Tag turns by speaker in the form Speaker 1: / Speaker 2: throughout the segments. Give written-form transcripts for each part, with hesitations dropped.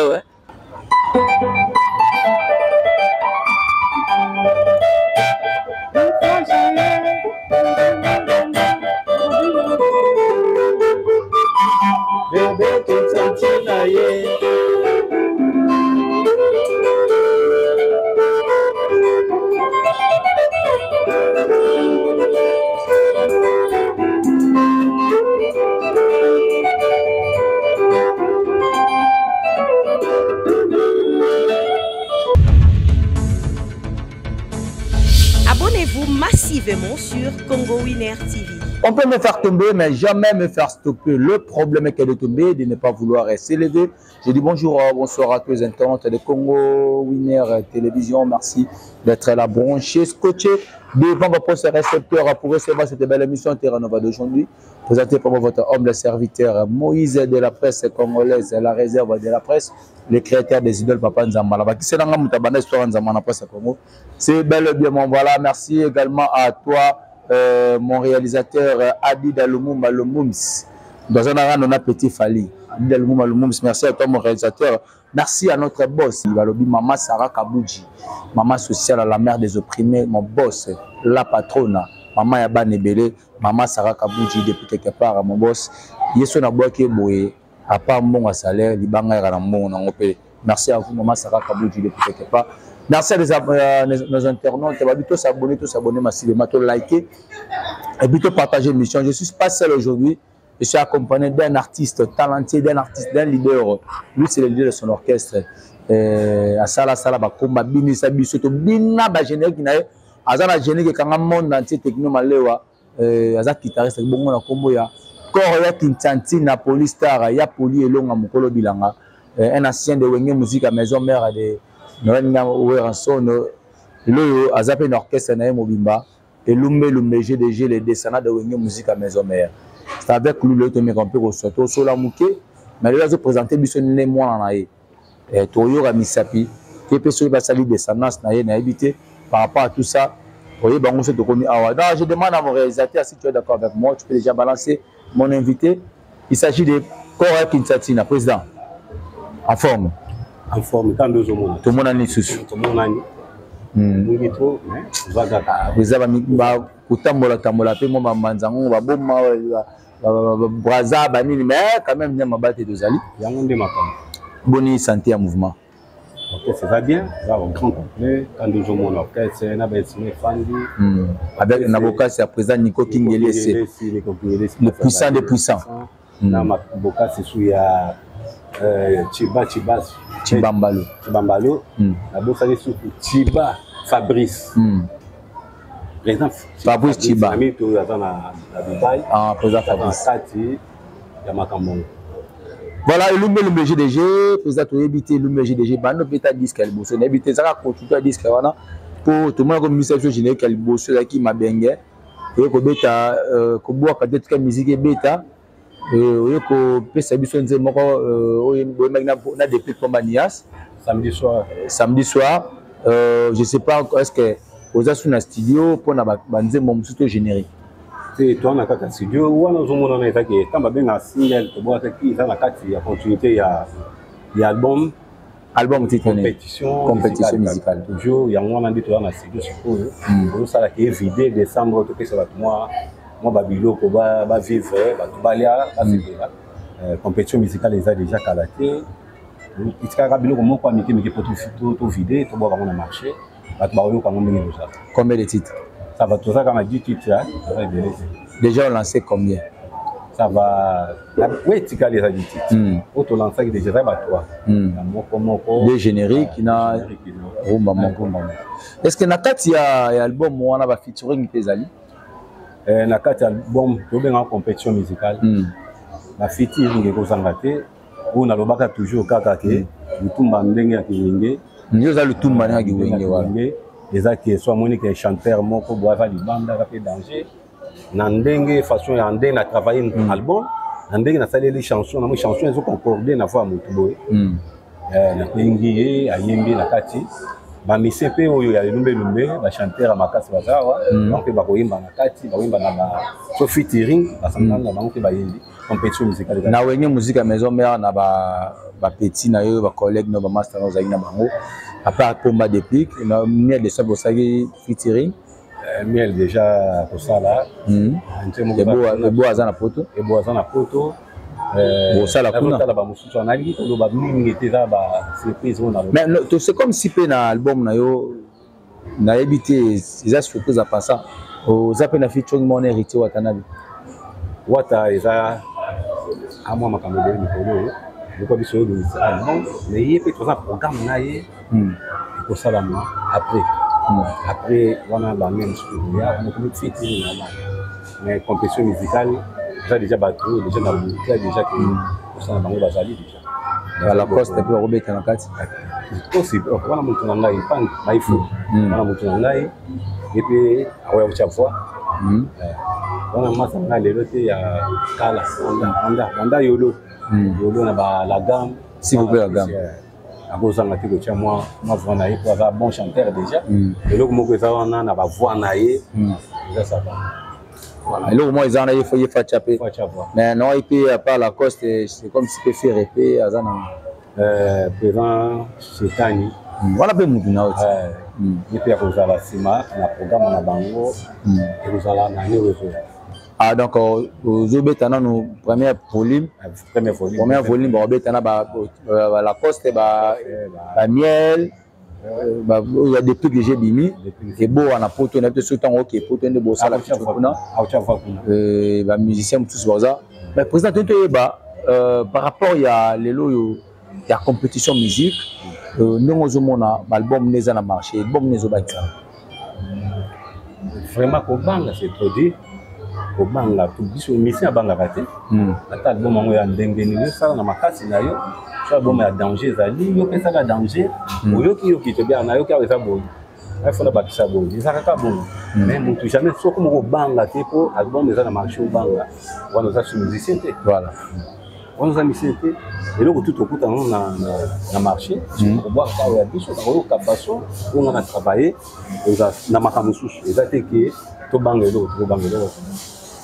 Speaker 1: Ouais.
Speaker 2: Abonnez-vous massivement sur Congo Winner TV.
Speaker 3: On peut me faire tomber, mais jamais me faire stopper. Le problème est de tomber, de ne pas vouloir s'élever. Je dis bonjour, bonsoir à tous les internautes de Congo Winner Télévision. Merci d'être là, branché, scotché devant vos postes récepteurs pour recevoir cette belle émission Terra Nova d'aujourd'hui. Présentée par votre humble serviteur Moïse de la presse congolaise, la réserve de la presse, le créateur des idoles Papa Nzambala. C'est bel et bien, mon voilà. Merci également à toi. Mon réalisateur Adi Dalumumba Lumums. Dans un arène, on a Petit Fali. Adi Dalumumba Lumums, merci à toi, mon réalisateur. Merci à notre boss, Maman Sarah Kabouji, maman sociale à la mère des opprimés, mon boss, la patronne, maman Yaba Nebele, maman Sarah Kabouji, depuis quelque part, mon boss. Yeso na boke boye, à part mon salaire, libanga ya mon ngopé. Merci à vous, maman Sarah Kabouji, depuis quelque part. Merci à nos internautes, tous s'abonner massivement, liker et plutôt partager l'émission. Je ne suis pas seul aujourd'hui, je suis accompagné d'un artiste talentueux, d'un leader. Lui, c'est le leader de son orchestre. À Sala Bakomba, Bini Sabi, surtout Bina Bajene qui n'a pas gêné que quand monde entier techno malewa, Aza guitariste, bon on a combo ya. Corps Kintanti, Napoli Star, ya Poli et Longa Mukolo Bilanga, un ancien de Wenge Musique à Maison Mère de Loyo Azapé un orchestre na Mobimba et Lumbe GDG les descendants de Wenge Musique à Maison Mère. C'est avec lui le tome campé au Soto Sola Mouké, mais il a présenté Bisson né moi en aïe. Toyo Ramisapi, qui peut se passer les descendants na habité par rapport à tout ça. Voyez, bango se tokomi awa. Donc je demande à mon réalisateur si tu es d'accord avec moi, tu peux déjà balancer mon invité. Il s'agit de Kora Kinsatina, président. En forme.
Speaker 1: En forme, quand deux hommes.
Speaker 3: Tout le monde a une sous.
Speaker 1: Tout le monde a une. Oui, trop, mais
Speaker 3: vous avez mis Kutambola Tambola, puis moi, Manzango, Baboma, Braza, Banini, mais quand même, il y a ma batte de Zali.
Speaker 1: Il y a un de ma
Speaker 3: Bonne santé à mouvement.
Speaker 1: Ok, ça va bien. Ça va, on grand complet. Quand deux hommes ont l'orchestre, c'est un abaissement Fandi.
Speaker 3: Avec un avocat, c'est à présent Nico Kingele, c'est le puissant des puissants.
Speaker 1: Là, ma avocat, c'est sous ya. Chibambalo. La bosse est sous Chiba Fabrice. Président
Speaker 3: Fabrice Chiba.
Speaker 1: Ah,
Speaker 3: président Fabrice.
Speaker 1: Voilà,
Speaker 3: le GDG, président de l'habité, le GDG, bano beta disque, elle bosse. On habite ça, continue à disque, pour tout le monde comme ministère général, qu'elle bosse là qui m'a bengue. Et que beta, que boire quand être musique et beta. Oui, que Sabiso Nzemoko, on a des pics comme Manias.
Speaker 1: Samedi soir.
Speaker 3: Samedi soir. Je ne sais pas, est-ce que vous avez un studio pour banzer mon studio générique?
Speaker 1: C'est toi, on a un studio. Ou on a un studio. Quand on a un single, on a une continuité, il y a album.
Speaker 3: Album
Speaker 1: compétition musicale. Toujours, il y a un studio. On a une vidéo décembre, ça va moi. Moi, Babilo, va vivre, va vivre. Compétition musicale, ils ont déjà calaté. Il y a Babilo, comment on peut mettre tout vidé, tout voir comment on a marché. Combien
Speaker 3: de titres?
Speaker 1: Ça va tout ça, comme 10 titres.
Speaker 3: Déjà, on lancé combien?
Speaker 1: ça va oui tika les habitudes auto lancer déjà ça va toi
Speaker 3: des génériques na rumba moko est-ce que na kati ya album wana ba featuring pezali
Speaker 1: na kati album to benga compétition musicale ba featuring ko sangate on a lobaka toujours kaka ke lutumba ndenge ya kiwenge
Speaker 3: nyo za lutumba na kiwenge wala
Speaker 1: eza ke soit monique chanteur moko boava libanda ka pe danger na ndenge façon ya ndenge na travailler un album na ndenge na saler les chansons na mo chanson ezo concorder na voix mutu boy na pengi ayembi na kati ba misepe oyo ya lumbe ba chanteur makasi bazawa donc ba koyimba na kati ba koyimba na ba so featuring basangana na bango ba yembi compétition musicale
Speaker 3: na wenge musique maison mère na ba petit na yo ba collègue no ba master no zaki na bango à part combat de pic na miel de sabo sagi featuring
Speaker 1: miel déjà pour ça là
Speaker 3: et beau azana poto bon ça la kuna
Speaker 1: ba mususu anali ko ba mingi teza ba surprise on
Speaker 3: mais to c'est comme si pe na album na yo na ebité eza surprise à passant au zape na featuring mon héritier watanabi
Speaker 1: wata eza amwa makambo de mikolo ko biso do album mais yé pe to ça programme na yé ko sala moi après on a la même studio on a plus featuring mais compétition musicale déjà bateau déjà dans le cas déjà que ça na bango bazali déjà
Speaker 3: la coste pe robeta na kati
Speaker 1: possible wana mutu na ngai pan maifu wana mutu na ngai et puis awa ucha voix wana masa na lelo te ya kala anda yolo na ba la gamme
Speaker 3: s'il vous plaît la gamme
Speaker 1: à cause de la tiko moi voix na pour avoir bon chanteur déjà et donc moko ça wana na ba voix na ye déjà ça va
Speaker 3: voilà et là moi ils en a il faut y faire chaper mais non et puis à part la coste c'est comme si peut faire épée azana
Speaker 1: présent chetani
Speaker 3: voilà pe mutu na oti
Speaker 1: et puis à cause de la cima na programme na bango et vous allez na niveau
Speaker 3: ah donc aux betana no première volume ba betana ba la coste ba miel il y a des trucs que j'ai bimi et beau on a poto on a peut surtout OK poto de beau ça la kuna ba musicien tous ça mais président tout par rapport il y a les loyo il y a compétition musique nous on a album neza na marché album nezo ba
Speaker 1: vraiment ko banga c'est produit ko banga tout biso mission banga baté ata album ngo ya ndenge ni ça na makasi na yo so album ya danger zali yo pesa ka danger oyoki te bien na yo ka eza bon il faut na bakisa bon ça ka bon mais mutu jamais so ko mo banga te ko album eza na marché banga wana za musicien te
Speaker 3: voilà
Speaker 1: on a mis c'était et là tout au coup na marché pour voir ça ya biso ko ka baso on a travaillé na makamusu ezate ke to bangelo.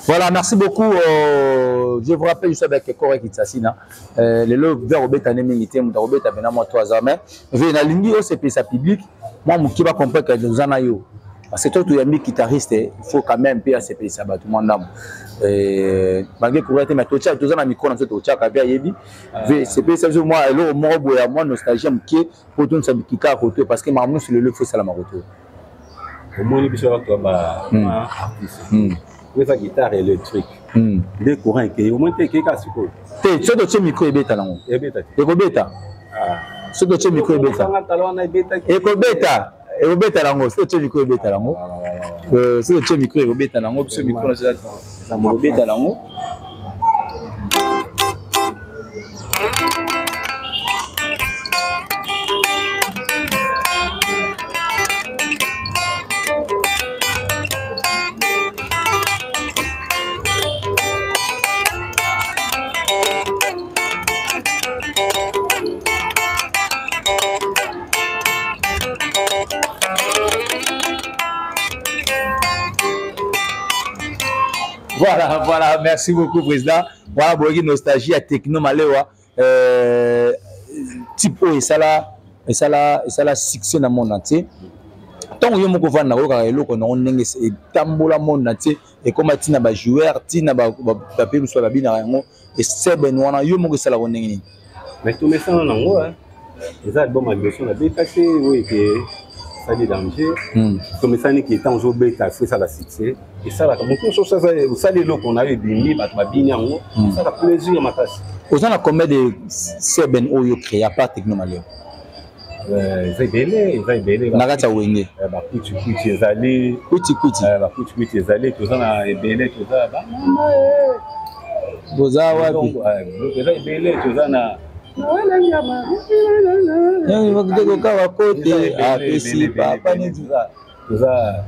Speaker 3: Voilà, merci beaucoup. Je vous rappelle, je suis avec Corée Kitsasina. Les lots vers Robert Anémité, Robert Abena, moi, 3 ans. Mais je vais aller au CPSA public. Moi, je vais comprendre que nous en avons. Parce que toi, tu es un guitariste, il faut quand même payer à CPSA, tout le monde. Malgré que tu as tous un micro dans cette autre CPSA, moi, moi, nostalgie, pour tout ça, qui a côté, parce que maman, c'est le feu, c'est la maroto.
Speaker 1: Au moins, il y a sa guitare électrique. Des courants qui au moins t'es qui casse quoi.
Speaker 3: T'es ce dossier micro et bêta là. Et bêta. Ce dossier micro et bêta. Et bêta. Et bêta là. Ce dossier micro et bêta là. Ce dossier micro et bêta là. Ce micro là c'est ça. Bêta là. Voilà, merci beaucoup, président. Voilà, Bogi nostalgie à techno malewa. Type et ça là, succès dans le monde entier. Tant que vous avez un peu de tambola monde entier et comme tu as des joueurs, tu as des pays qui sont bien et c'est ben on a eu mon que ça la rendez.
Speaker 1: Mais tout mais ça on a les albums à version la détaché oui que osali danger tomesani ki etant ozobeta fo esala succès esalaka moto nyonso osali eloko na yo ebimi bato babini yango esala plaisir makasi.
Speaker 3: Oza na combien de seben oyo créé à part Techno Malien?
Speaker 1: Eza ebele
Speaker 3: na kati ya wenge
Speaker 1: bakuti ezali bakuti ezali toza na ebele toza bamama
Speaker 3: boza wapi
Speaker 1: eza ebele toza na
Speaker 3: koka wakote apesi papa neti
Speaker 1: toza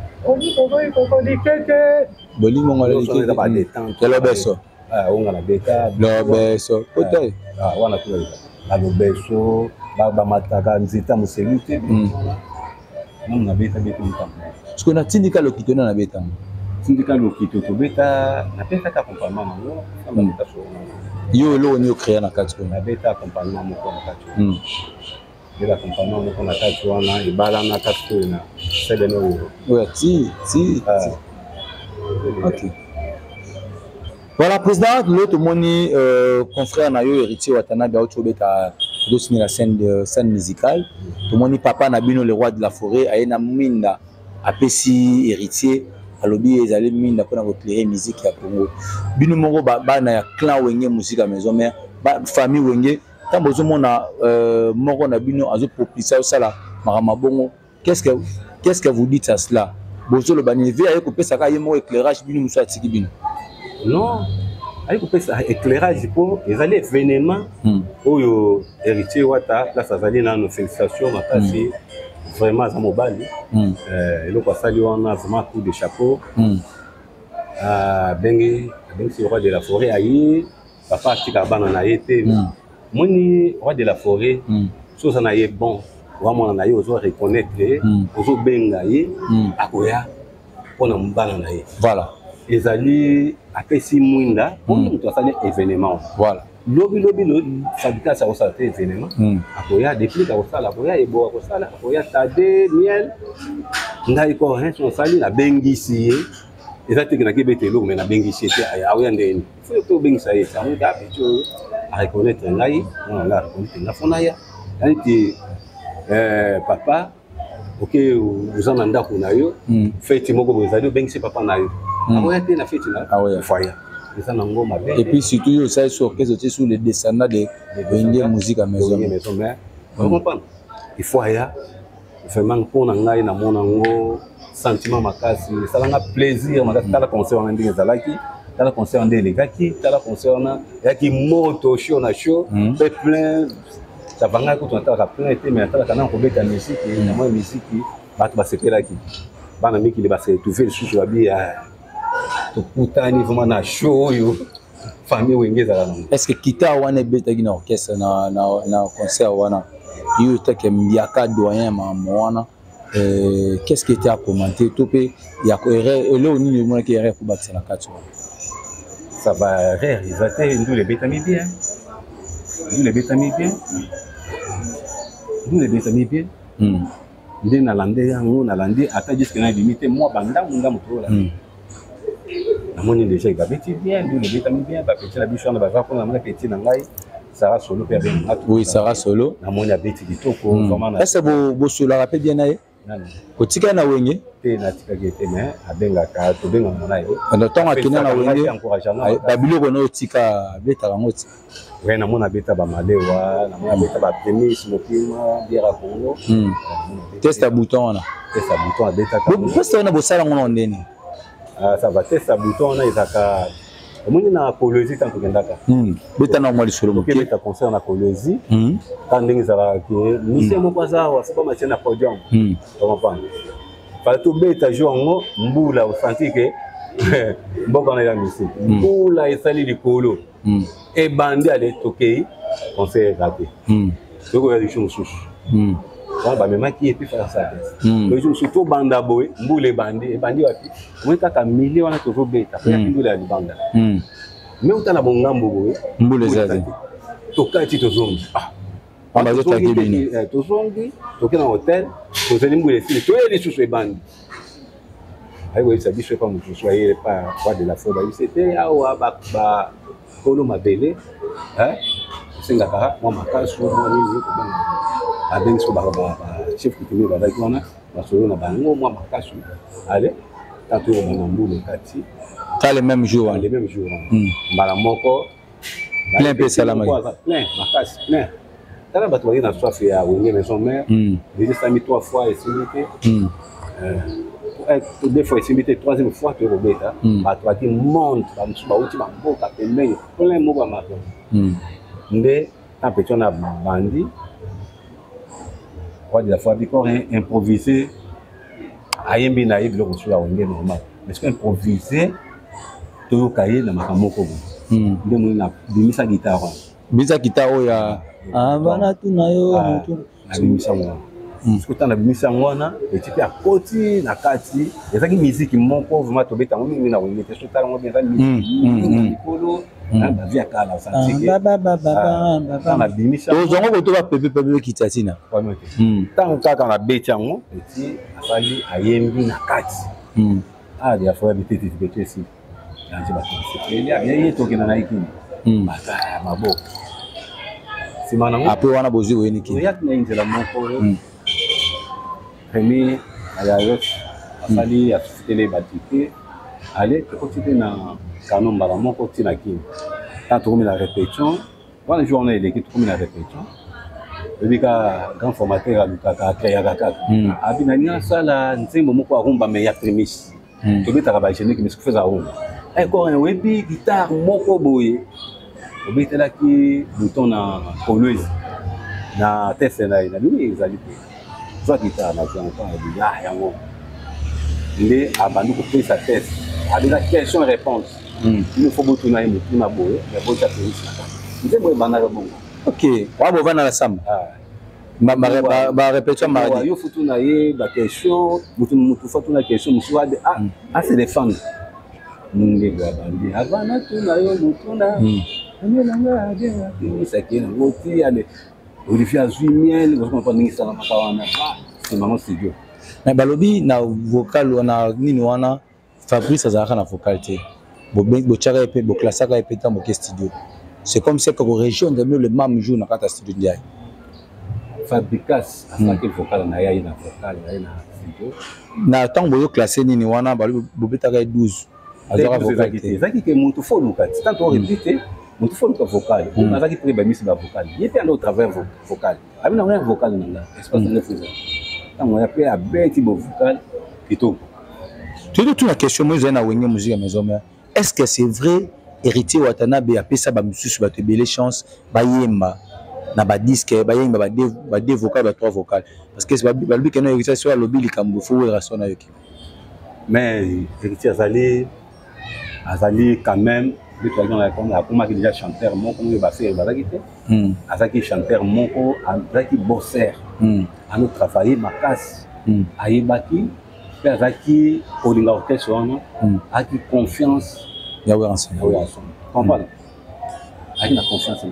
Speaker 3: bolingo ngolo lobeso
Speaker 1: onga na beta
Speaker 3: lobeso kote
Speaker 1: wana na lobeso bamataka nzita moselu te na beta
Speaker 3: siko na tindika lokito na beta
Speaker 1: tindika lokito tobeta napesaka accompagnement nango
Speaker 3: yo lo ni créé na kati
Speaker 1: na beta accompagnement moko na kati beta accompagnement moko na kati wana ebala na kati na sebeno
Speaker 3: ouais ti ok. Voilà, président, l'autre moni confrère na yo héritier Watanabe Aochobeta de signer la scène musicale. Tout moni papa Nabino le roi de la forêt ayena minda apesi héritier alobi ezali minda pona ko éclairer musique ya Congo. Bino moko ba na ya clan wenge musique à maison mère, ba famille wenge tant bozo mona moko na bino azo propulser au sala marama bongo. Qu'est-ce que vous dites à cela? Bozo le banivé ayo ko pesa ka yemo éclairage bino muso atiki bino.
Speaker 1: Non, avec éclairage pour les allées événements où héritier Wata place azali na nos félicitations makasi vraiment à mobile et le passage on a vraiment coup de chapeau bengi c'est roi de la forêt ayi papa tika bana na été moni roi de la forêt chose na yé bon vraiment na yé ozo reconnaître ozo benga yé akoya pona mbala na yé
Speaker 3: voilà.
Speaker 1: Ezali apesi mwinda pour nous asali événement
Speaker 3: voilà
Speaker 1: lobi fabriquer ça aussi événement akoya depuis ka osala akoya ebo akosala akoya tade miel ngai ko hein son sali la bengisi ezati que na kibetelo mais na bengisi te akoya ndeni faut to bengisa ye ça nga bicho a reconnaître ngai on la reconnaître na fonaya yanti papa OK vous en anda kuna yo fête moko bozali bengisi papa na yo na fête là foyer et
Speaker 3: puis surtout yo ça sur que c'était sous les descendants de Wenge musique à maison
Speaker 1: mais vous comprenez il faut ya vraiment pour na ngai na mona ngo sentiment makasi ça nga plaisir makasi tala concert na ndenge zalaki tala concert ndenge lekaki tala concert na yaki moto show na show plein ça va nga ko tala plein été mais tala kana ko beta musique na moi musique bato basepelaki bana miki ba se trouver le sous babia to putani vraiment na show yo famille wenge za na
Speaker 3: est-ce que kita wana beta gina orchestre na concert wana yo take mbiaka doyen wana qu'est-ce qui était à commenter topé ya ko erreur le oni le mona qui erreur pour battre la carte
Speaker 1: ça va réaliser nous les beta mi bien nous les beta mi bien ndé na landé yango na landé ata jusque na limité moi banda nga mutola na moni déjà il beti bien nous les beta mi bien ba petit la bicho na ba va na petit na ngai Sarah Solo père bien
Speaker 3: oui Sarah Solo
Speaker 1: na moni beti kitoko vraiment
Speaker 3: est-ce que bo solo rappelle bien naé kotika na wenge
Speaker 1: te na tika gete mais abenga ka to benga mona yo
Speaker 3: na tonga kina na wenge babilo kono tika beta ngoti
Speaker 1: ouais na mona beta ba malewa na mona beta ba tennis mokima biera Congo
Speaker 3: test à bouton na
Speaker 1: test à bouton a beta
Speaker 3: ka test na bo sala ngona ndeni
Speaker 1: ça va test à bouton na izaka omoni na Colosie tant que ndaka
Speaker 3: beta na mwa lisolo
Speaker 1: moke beta concert na Colosie tant ndenge zala ke mise mo kwaza wa c'est pas match na podium comment pas fa to beta jongo mbula o senti que mboka na ya musique mbula esali likolo et bandi ale toquer concert raté donc il y a des choses on va même qui est plus faire ça le jour surtout banda boy mbule bandi wapi moi kaka million wana to beta ya mbule ya banda mais utana bongambo boy
Speaker 3: mbule zazi
Speaker 1: tokati to zongi
Speaker 3: on va zota kibini
Speaker 1: to zongi tokena hotel to zeli mbule fili to eli susu bandi ayo ça biso pas mutu soyez pas roi de la forêt c'était awa ba kolo mabele hein singa kara moi makasu moi nini ko banga abenso ba chef coutumier bazaki wana basolo na bango mwa makasi allez tanto yo na mbulu kati
Speaker 3: ta le même jour
Speaker 1: les mêmes jours mbala moko
Speaker 3: plein pe salama
Speaker 1: plein makasi plein tala bato baki na soif ya wenge maison mère déjà sami 3 fois esimité deux fois esimité troisième fois to robeta bato baki monde bamusu bauti bamboka pembeni plein moko amato nde tampetio na bandi kwa de la fois biko improviser ayembi na yebi loko sula wenge normal mais que improviser to kaye na makamoko nde mo na bimisa guitare
Speaker 3: bisa guitare ya bana tuna yo
Speaker 1: na bimisa ngwana parce que na bimisa ngwana petit à côté na kati ezaki musique moko vraiment to beta ngoni na wenge te so tala ngo bien musique polo na via kala santike na bimisa
Speaker 3: ozongo ko to ba pepe kitatina
Speaker 1: tant kaka na beti yango petit asali ayembi na kati de la fois bitete bitete si nje ba il y a bien to kina na ikini bata mabo simana ngo
Speaker 3: après wana bozi oyeni ki
Speaker 1: ya tuna nje la moko premier ayayot asali asufitele batike allez côté na canon bala moko tina kini tant to na répétition wana journée l'équipe to na répétition ebika grand formateur alukaka créa kaka abina nya sala nzembo moko arumba me ya prémisse to betaka ba génie qui me faisait arumba encore un webi guitare moko boye obetela ki bouton na coleuse na test na lui ezali soit guitare na bien pas ya yango les abandi ko pesa test avec la question réponse il faut bouton na mutu na boye mais bota prémisse nzembo banara bongo.
Speaker 3: Ok, wa bo vana la samba. Ba répétition mardi.
Speaker 1: Yo futu na ye ba question, mutu futu na question musuwa de c'est des femmes. Nge ba bandi. Avana tu na yo mutu na. Nanga de ni sakina ngoti ale. Olivier azui miel, on pas ningi sala makawana. C'est maman studio.
Speaker 3: Na balobi na vocal wana nini wana Fabrice azaka na vocal te. Bo chaka epe bo classaka epe tambo ke studio. C'est comme ça que la région de le même jour dans la studio Ndiaye.
Speaker 1: Fabricas, à ce vocal na ya na vocal na studio.
Speaker 3: Na tant boyo classé ni wana ba bobeta ka 12.
Speaker 1: Azara vocal. Zaki ke muntu fo lukati. Tant on répéter, muntu fo luka vocal. On a zaki preba misi ba vocal. Il était au travers vocal. Abi na rien vocal na espace de faisant. Tant on a fait à beti bo vocal kito.
Speaker 3: Toute la question moi j'ai na wenge musique maison mère. Est-ce que c'est vrai héritier Watanabe a pesa ba mususu ba te belle chance ba yemba na ba disque ba yemba ba deux vocales ba trois vocales parce que c'est ba lui que no héritier soit lobby likambo fo raison na yoki
Speaker 1: mais héritier azali quand même lui toi dans la comme qui déjà chanteur mon comme ba faire ba gité azaki chanteur moko azaki bosseur a nous travailler makasi ayebaki pe azaki olinga orchestre wana aki confiance.
Speaker 3: Il a
Speaker 1: confiance en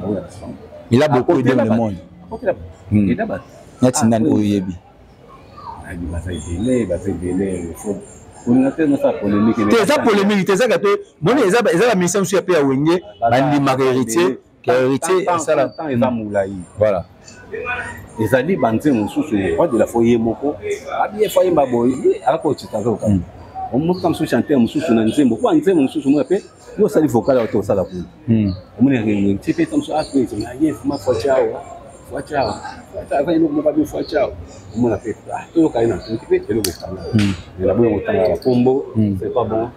Speaker 3: il a beaucoup aidé le monde.
Speaker 1: Il a
Speaker 3: polémique, voilà.
Speaker 1: Les alliés bandés mon sous de la foyer moko, habillé foyer baboy, à la côte on monte comme chanter mon sous na nzembo kwa nzembo mon sous mo pe yo sali vocal auto sala ku on est réuni tu peux comme ça après tu as ma foi ciao va ino mo ba bi foi ciao on a fait to ka ina tu peux te le bestanga et la boye motanga la pombo c'est pas bon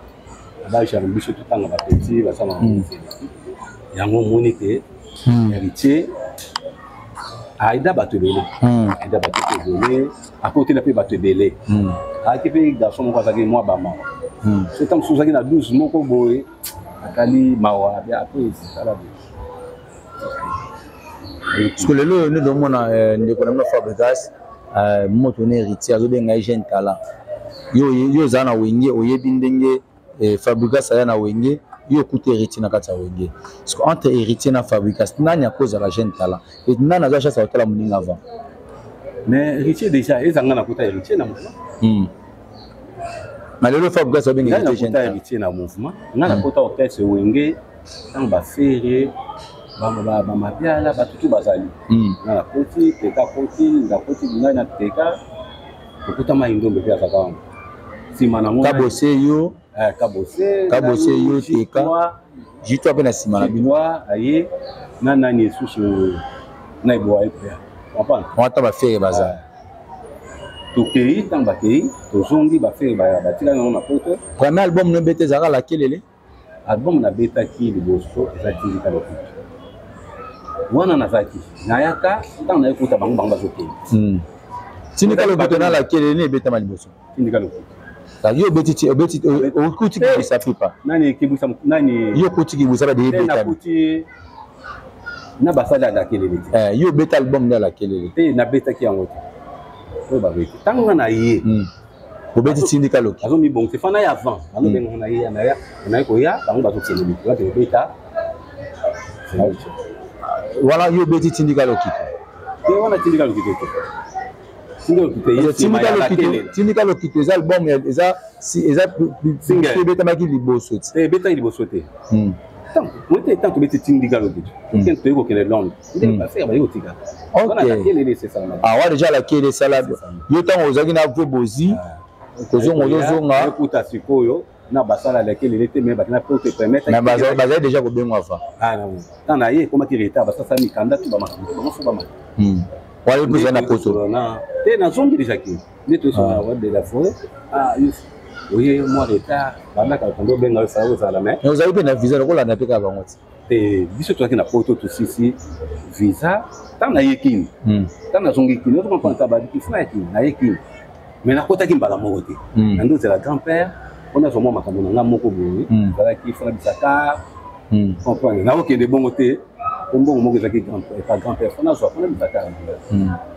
Speaker 1: là j'ai envie tout temps la petit la sama yango monique héritier aida batebele à côté la pe batebele a qui fait garçon mo ka moi ba ma c'est tant sous na 12 moko boye akali mawa bien après ça la
Speaker 3: parce que le nous demona ndeko na Fabrice moto ne héritier azo benga jeune talent yo zana wenge oyebi ndenge Fabrice aya na wenge yo coûter héritier na kata wenge parce que entre héritier na Fabrice nani a cause la jeune talent et nani a chasse hôtel muninga avant
Speaker 1: mais héritier déjà ezanga na kota héritier na mouvement
Speaker 3: mais le Fabrice a benga
Speaker 1: héritier na mouvement na kota hôtel ce wenge tant ba faire bamabiala bato tu bazali nga na koti teka koti nga koti ngai na teka tokuta maindombe mpe azaka wana nsima nango
Speaker 3: kabose yo teka jitwa mpe na nsima na bino
Speaker 1: aye na nani esusu na eboa epe comprendre
Speaker 3: wata bafere baza
Speaker 1: tokei ntango bakei tozongi bafere batika nango na poto
Speaker 3: premier album no bete ezalaka lakelele
Speaker 1: album nabetaki liboso eza tindika lokutu wana nazalaki nayaka ntango nayekuta bango bazokei
Speaker 3: tindika lokutu na lakelele ebetama liboso
Speaker 1: tindika lokutu
Speaker 3: yo okuti kibwisa pipa yo okuti kibwisa bade ebetama
Speaker 1: na basali ya lakelele te
Speaker 3: yo beta album na lakelele
Speaker 1: te nabetaki yango te oyo babeti ntango nga na ye
Speaker 3: obeti tindika loki
Speaker 1: azomibongisa fana ya avant bazobengaka na ye naye koya bango bazokende mikolo ate obeta
Speaker 3: wana yo obeti tindika loki
Speaker 1: te wana tindika loki te
Speaker 3: tindika loki te eza album eza ebetamaki liboso te
Speaker 1: ebetaki liboso te moite tant tobeti tindika loki te toyei kokende londres nde bafere baye kotika
Speaker 3: awa deja lakele esala yo ntango ozalaki na ve bozi kozonga
Speaker 1: ekuta sikoyo na basala lakelele te me bakina mpe otepermettre
Speaker 3: bazali deja kobengwa ava
Speaker 1: ntango na ye ekomaki retard basasa mikanda to bamakambo bango bamata
Speaker 3: wana epeza na poto
Speaker 1: te nazongi deja ke nde toyesona wa de la forêt oye mwa retard bandaka bakondo obenga oyo faa kozala me
Speaker 3: ozali mpe na visa lokolanda mpe kaka bango
Speaker 1: te biso tozalaki na poto tosisi visa ntango nayekini ntango nazongi kini ozokomprendre babiki funa yakini nayekini mais nakotaki mbala moko te nando ozela grand père mpona azwa mwa makambo na nga moko boye ezalaki funa bisaka comprendre nakokende bongo te po mbongo moko ezalaki pa grand père fona azwa fona bisaka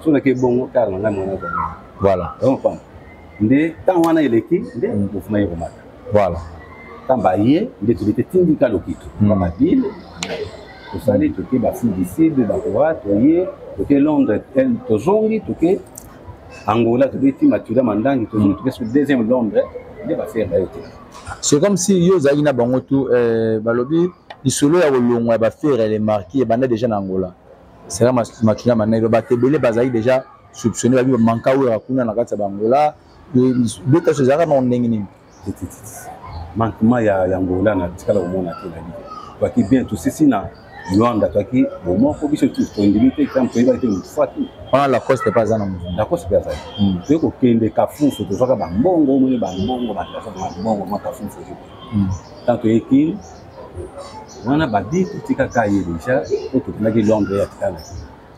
Speaker 1: so nake bongo kare na ngai mwana azwa
Speaker 3: voilà
Speaker 1: comprendre nde ntango wana eleki nde mofuma ye komata
Speaker 3: voilà
Speaker 1: ntango baye nde tobete tindika lokitu babile tosali toke bafille du sud bakoa toye toke londres tozongi toke Angola, tu veux Mathilda Mandangi, tu veux sur le deuxième Londres, il va faire la.
Speaker 3: C'est comme si yo zagina bangotu balobi isolo ya bolongwa ba faire les marqués banda déjà en Angola. C'est là Mathilda Mandangi ba tebele bazali déjà soupçonné ba manka ou rakuna na kati ya Angola. Beta ce zara na ndenge nini.
Speaker 1: Manquement ya Angola na tikala omona te na lié. Toi qui bien tout ceci na Luanda toi qui au moins faut biso tout ton limité quand tu vas être une fois tout.
Speaker 3: On la coste pas za na muvunda.
Speaker 1: La coste pas za. Tu ko kende kafufu to zoka ba mbongo mwe ba mbongo ba mbongo ma kafufu. Tant que équipe wana badi kutika kaye déjà to na ki Londres ya tikala.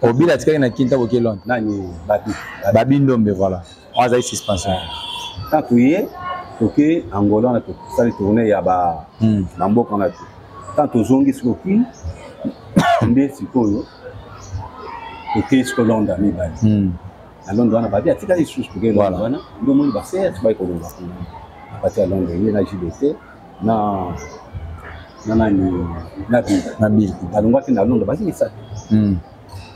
Speaker 3: Obila tikala na kinta ko ke Londres.
Speaker 1: Nani
Speaker 3: babi ndombe voilà. On a eu suspension.
Speaker 1: Tant que OK Angola na to sali tourner ya ba mboka na to. Tant ozongi soki nde sikoyo toke siko Londres mibali na Londres wana babi atika lisusu toke Londres wana ndio moni bafere tubai kolonga kuna apati ya Londres ye na JDT na nani na bil balongwaki na Londres basi misatu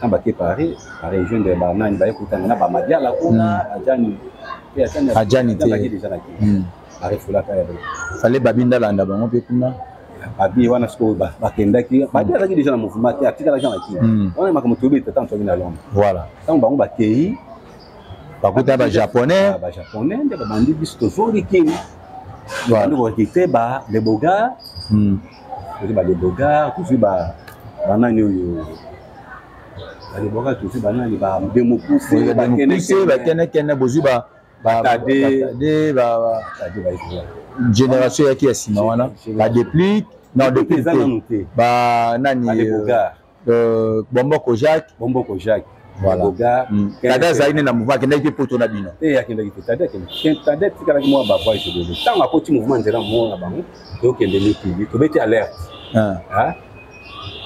Speaker 1: kamba ke Paris région de banani baye kutana na bamadiala kuna ajani te arefulaka ya
Speaker 3: fallait babinda landa bango pe kuna
Speaker 1: babi wana siko bakendaki babi azaki déjà na mouvement te atika la gens qui wana makambo tobe te tant tobi na Londres
Speaker 3: voilà
Speaker 1: tant bango bakei
Speaker 3: bakuta ba japonais
Speaker 1: nde babandi biso tozongi kini voilà ko kite ba les bogards ba les bogards tout ba banani oyo les bogards tout banani ba démocratie
Speaker 3: ba kene bozu ba génération yaki ya sima wana ba déplique non depuis ba nani Bomboko Jacques voilà tada zaine na mouvement kenda ki poto na bino
Speaker 1: akenda ki tada tikala ki mo ba voix de tant akoti mouvement nzela mo na bango to kende leki to beti alerte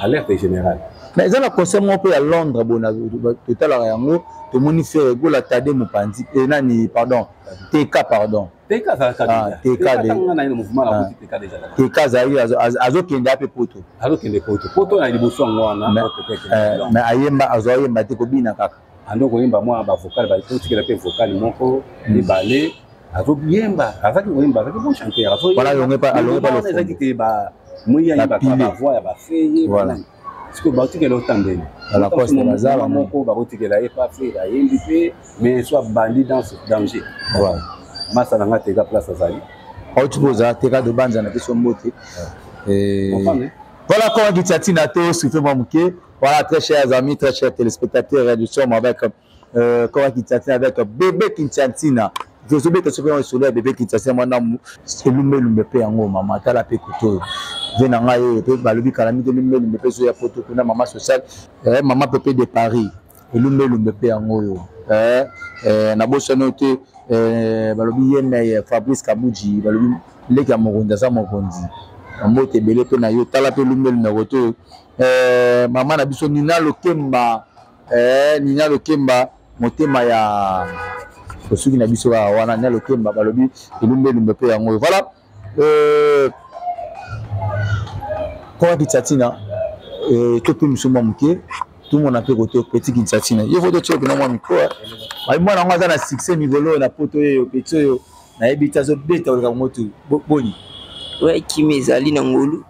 Speaker 1: alerte générale
Speaker 3: mais ça la concert mo pe à Londres bona total yango to moni faire go la tade mopanzi nani pardon TK pardon
Speaker 1: TK ça TK na ile mouvement la TK déjà
Speaker 3: TK zaï azokende ape poto
Speaker 1: poto na liboso ngwana
Speaker 3: mais ayemba azoyemba te ko bina kaka
Speaker 1: ando ko yemba moi ba vocal ba to tikela pe vocal moko ni balé azobiyemba azaki oyemba azaki bon chanteur azoyemba
Speaker 3: voilà yonge pas alors pas le
Speaker 1: ezaki te ba moya yemba ba voix ya ba feye
Speaker 3: voilà
Speaker 1: parce que batikela otambeli
Speaker 3: la poste bazala
Speaker 1: moko bakotikela ye pas fait la yembi mais soit bandit dans ce danger
Speaker 3: ouais
Speaker 1: masa nanga teka place azali
Speaker 3: tu poses teka de banza na biso mbote voilà comment Kinsatina to suivez moi muke voilà très chers amis très chers téléspectateurs nous sommes avec comment Kinsatina avec bébé Kinsatina je suis bête sur le bébé Kinsatina mwana lumbe pe yango mama tala pe kuto vena ngai pe balobi kalami de lumbe pe so ya photo kuna mama social mama pepe de Paris lumbe pe yango yo na boso note balobi yene Fabrice Kabuji balobi leka mokonda sa mokonzi mbote belé pe na yo tala pe lumbe numéro to mama na biso Nina Lokemba motema ya soki na biso wana Nina Lokemba balobi lumbe pe yango voilà comment Kinsatina to pe musoma muke tout mon appel côté petit Kinsatina il faut que tu na micro ai mwana ngwa na succès migolo na poto yo petit yo na ebita zo beta ka moto boni
Speaker 4: ouais qui mezali na ngolu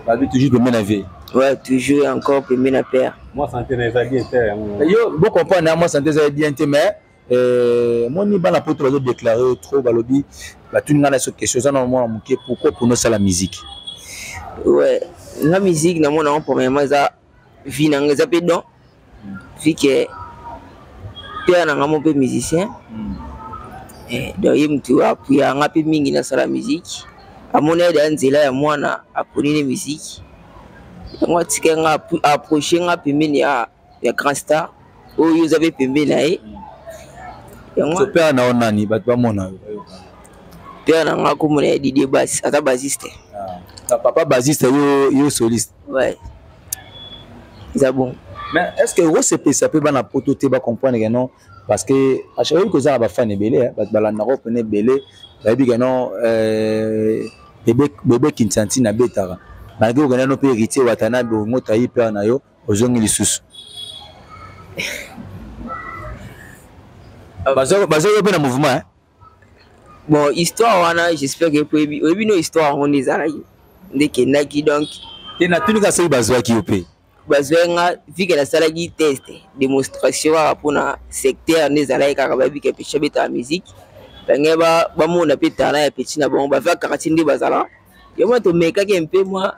Speaker 3: ba bi toujours de menaver
Speaker 4: ouais toujours encore premier na père
Speaker 1: moi santé na ezali bien
Speaker 3: yo bo comprendre moi santé ezali bien mais moni ba na poto bazo déclarer trop balobi ba tuni na cette question ça normalement muke pourquoi pour nous ça la musique
Speaker 4: ouais la musique na mona premièrement ça vie na ngeza pe don vie que père na ngamo pe musicien donc yimtu apu ya ngapi mingi na sala musique amona da nzela ya mwana aponine musique ngo tike nga approcher nga pembeni ya grand star o yo zabe pembeni nae
Speaker 3: so père na onani bat ba mona
Speaker 4: père na nga ko mona Didier Bass ata bassiste
Speaker 3: papa bassiste yo soliste
Speaker 4: ouais c'est bon
Speaker 3: mais est-ce que vous ça peut bana poto te ba comprendre que non parce que à chaque fois que ça va fan belé bat balanda ko pene belé ba bi que non bébé Kinsatina betara na go gana no pe héritier watana bo ngota yi père na yo ozongi lisusu bazo pe na mouvement
Speaker 4: bon histoire wana j'espère que obi no histoire on les arayi ndeke naki donc
Speaker 3: et na tuni ka sai bazo ki opé
Speaker 4: bazwenga vike la sala gi test démonstration pour na secteur des alaï ka ba vike pe chabeta musique bangeba ba mona pe tala ya petit na bon ba fa karatindi bazala yo mo to meka ke mpe moi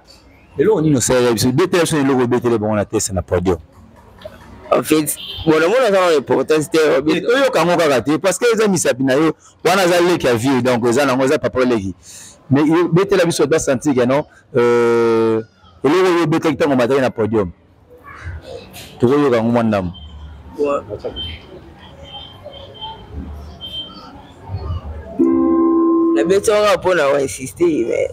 Speaker 3: et là on dit no c'est biso deux personnes le robé tele bon na test na podium
Speaker 4: en fait bon le monde a l'importance c'était
Speaker 3: yo ka ngoka raté parce que les amis sapina yo wana za le ka vie donc za na ngoza papa leki mais betela biso doit sentir que non et le robé que on m'a na podium tu vois yo ka ngomandam
Speaker 4: la bête on va pour la insister mais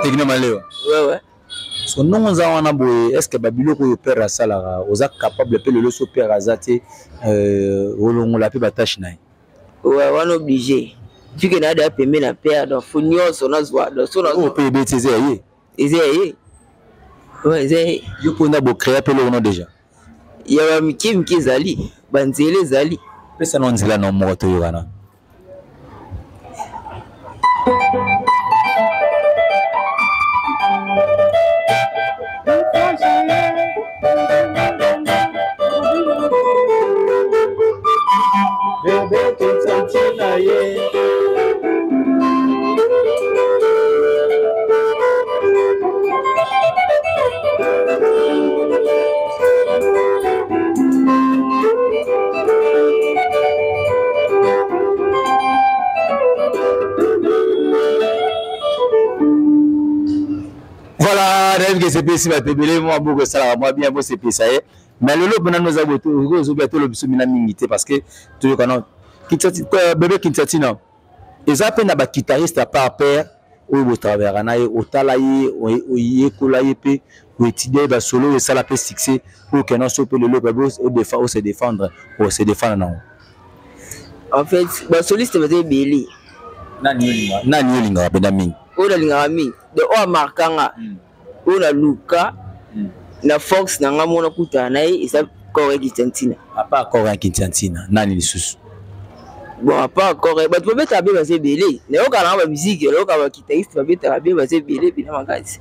Speaker 3: technique maleo
Speaker 4: ouais
Speaker 3: parce que non on a boy est-ce que babilo ko père salara oza capable pe le so père azate olongo la pe batache nae
Speaker 4: ouais on obligé tu que na da pembe na père donc faut nyonso na zwa donc so na
Speaker 3: o pe bêtise yé
Speaker 4: ezé ouais ezé
Speaker 3: yo ko na bo créer pe le nom déjà
Speaker 4: ya ba miki zali banzele zali
Speaker 3: pesa non nzela no moto yo kana bébé Kinsatina ye voilà rêve que c'est possible à tébélé moi beaucoup ça moi bien beau c'est ça mais le lot nous a voté aux bientôt le biso mina mingité parce que tu connais bébé Kinsatina ils appellent na ba guitariste à part père ou au travers na au talaye o yekolaye pe o étudier ba solo et ça la peut succès pour que non so pe le lot au se défendre non
Speaker 4: en fait ba soliste va te belé
Speaker 3: nani olinga benda mingi
Speaker 4: oyo nalingaka mingi de oyo amarkanga oyo naluka na force na nga mona kutana na ye eza corps ya Kitantina.
Speaker 3: Apa corps ya Kitantina nani lisusu?
Speaker 4: Bon, apa corps bato babetaka be baza ebele nayoka nanga bamusike nayoka bakitariste babetaka be baza ebele mpena makasi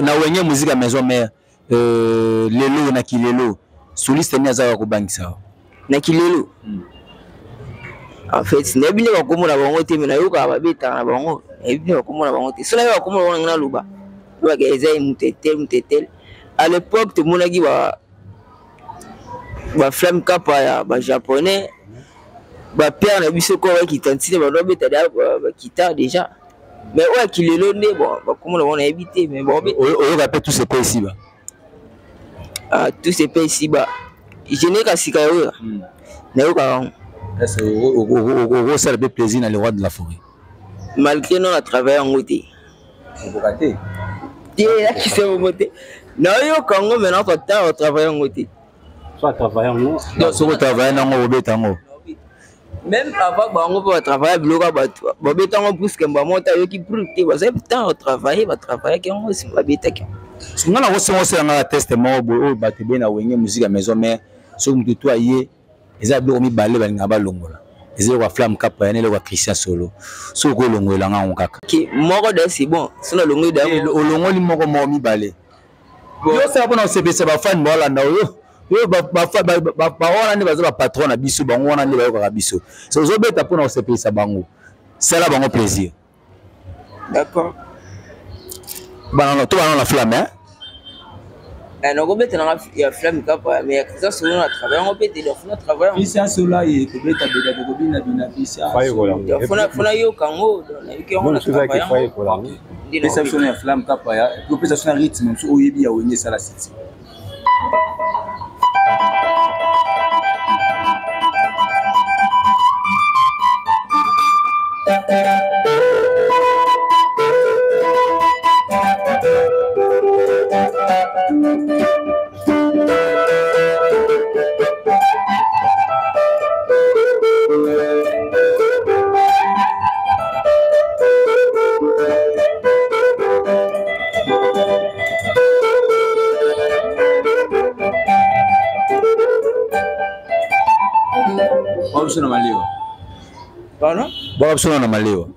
Speaker 3: na wenge muzika maison mère lelo na kilelo soliste ni azaka kobangisa
Speaker 4: na kilelo. En fait nayebi nde bakomona bango te me nayoka babetaka na bango nayebi nde bakomona bango te so nayebi bakomona bango na loba lobaka eza mutetel à l'époque tomonaki baflamme kapa ya bajaponais bapère na biso corps ya Kitantina badobeta bakitare déjà mais oyo kilelo nde bon bakomona bango nayebi te mais
Speaker 3: oyoka mpe tout se paye ici ba
Speaker 4: tout se paye ici ba je n'ai qu'à sika oyo nayoka bango.
Speaker 3: Est-ce que ça fait plaisir dans le roi de la forêt?
Speaker 4: Malgré non, on a travaillé en côté.
Speaker 3: Vous ratez?
Speaker 4: Là qui s'est remonté. Non, au Congo, maintenant, on travaille en côté.
Speaker 1: Soit travailler en nous.
Speaker 3: Donc, si vous travaillez en Congo,
Speaker 4: même avant, on va travailler à Bloga Batou. On va être en plus que Bamonta, qui brûle. Vous avez temps à travailler, qu'on va bêter.
Speaker 3: Si on a reçu un testament, on va te bien à musique à maison, mais si vous tout aillez. Les abdos mi balé balinga balongola les wa flamme cap ya nele wa Christian Solo so ko longola nga ngaka
Speaker 4: ki moko de c'est bon sona longo da
Speaker 3: olongoli moko mo mi balé yo ça bona CPC ba fan mola na yo ba wana ne baza ba patron na biso bango wana ne ba yoka biso so zo beta pona CPC bango c'est là bango plaisir
Speaker 4: d'accord
Speaker 3: bana to bana la flamme hein.
Speaker 4: On va mettre la flamme capa, mais ça c'est on a travaillé, on peut dire on a travaillé.
Speaker 3: Ici à cela il peut être beda de bina bina ici.
Speaker 4: Fona yo kango, on a travaillé.
Speaker 3: Perception ya flamme capa ya, perception rythme so oyebi ya wenye sala city. Na maliwa.
Speaker 4: Pardon?
Speaker 3: Bob sona na maliwa.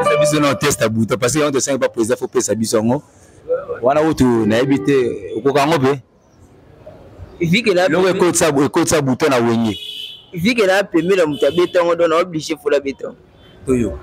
Speaker 3: Essa biso não testa buta parce que on te sent pas président faut pesa biso ngo. Wana utu na ebite ukokango be.
Speaker 4: Vu que là,
Speaker 3: écoute ça bouton à wenye.
Speaker 4: Vu que là, permis la mouta béton, on doit obliger pour la béton.
Speaker 3: Toyo.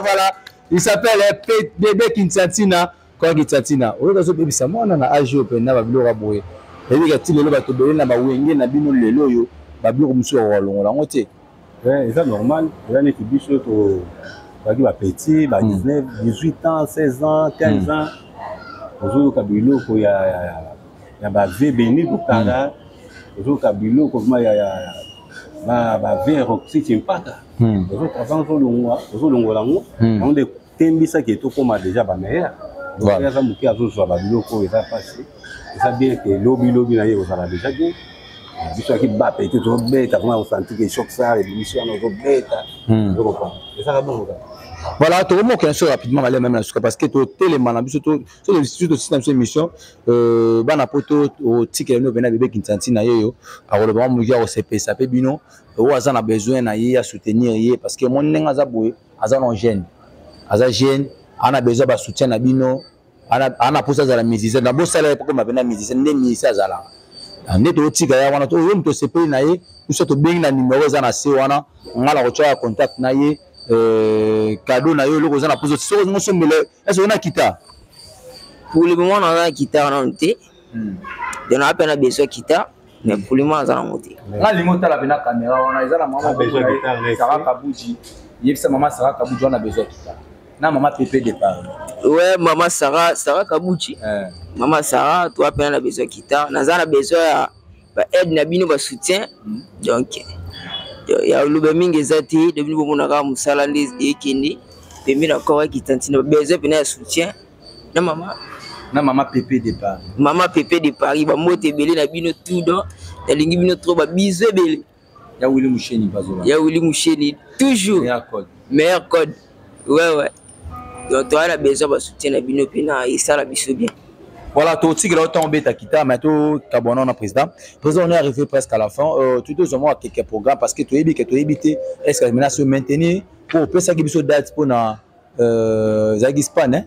Speaker 3: Voilà. Il s'appelle Bébé Kitantina. Quoi Kitantina? On regarde ce bébé, ça moi on a âgé au pena babilo raboye. Et lui quand il est là bato belé na ba wenge na bino lelo yo babilo muso rolongola ngote.
Speaker 1: Ouais, c'est normal. Là les bicho to ba petit, ba 19, 18 ans, 16 ans, 15 ans. Ozo kabilo ko ya ba ve béni ko kara. Ozo kabilo ko ma ya ba ve roxy timpaka. Ozo travailler ozo longola ngo. On de tembisa qui to koma déjà ba meilleur. Voilà. Ça muki azo zo ba biloko eza passé. Ça bien que lobby na ye ozala déjà bien. Biso qui bat et tout bête avant on sentit que choc ça les missions on bête. Et ça va bon.
Speaker 3: Voilà, tout le monde qui rapidement aller même parce que tout téléman na biso tout le système de mission bana poto au ticket no bena bébé Kitantina yo a relever mo ya o CP ça peut bino o aza na besoin na ye à soutenir ye parce que mon nenga za boye aza non jeune aza jeune ana besoin ba soutien na bino ana posa za la musicien na bo sala pour que ma bena musicien ne musicien azala ande to tika ya wana to yo mto sepeli na ye so to bengi na numéro za na se wana ngala ko cha contact na ye cadeau na yo loko za na posa so ngo so mele est-ce on a kita
Speaker 4: pour le moment on a kita on te on a peine besoin kita mais pour le moment on a monté
Speaker 3: nga lingo tala bena caméra wana ezala maman
Speaker 1: besoin kita
Speaker 3: Sarah Kabuji yebisa maman Sarah Kabuji on a besoin kita na maman Pépé départ
Speaker 4: ouais maman Sarah Kabuchi maman Sarah toi peine la besoin kita nazana besoin ba aide na bino ba soutien donc ya lube mingi zati de bino bomona ka musala ndi ekindi pembi na ko kitantina besoin peine ya soutien na maman
Speaker 3: Pépé départ
Speaker 4: maman Pépé de Paris ba mote belé na bino tout do na lingi bino trop ba biso belé
Speaker 3: ya Willy Moucheni bazola
Speaker 4: ya Willy Moucheni toujours meilleur code ouais donc tu as la besoin de soutien na bino pena et ça la biso bien.
Speaker 3: Voilà, tout ce qui est tombé ta kita mais tout cabonne na président on est arrivé presque à la fin tout deux mois quelques programmes parce que tu évité est-ce que maintenant se maintenir pour penser que biso date pour na Zaki Espagne hein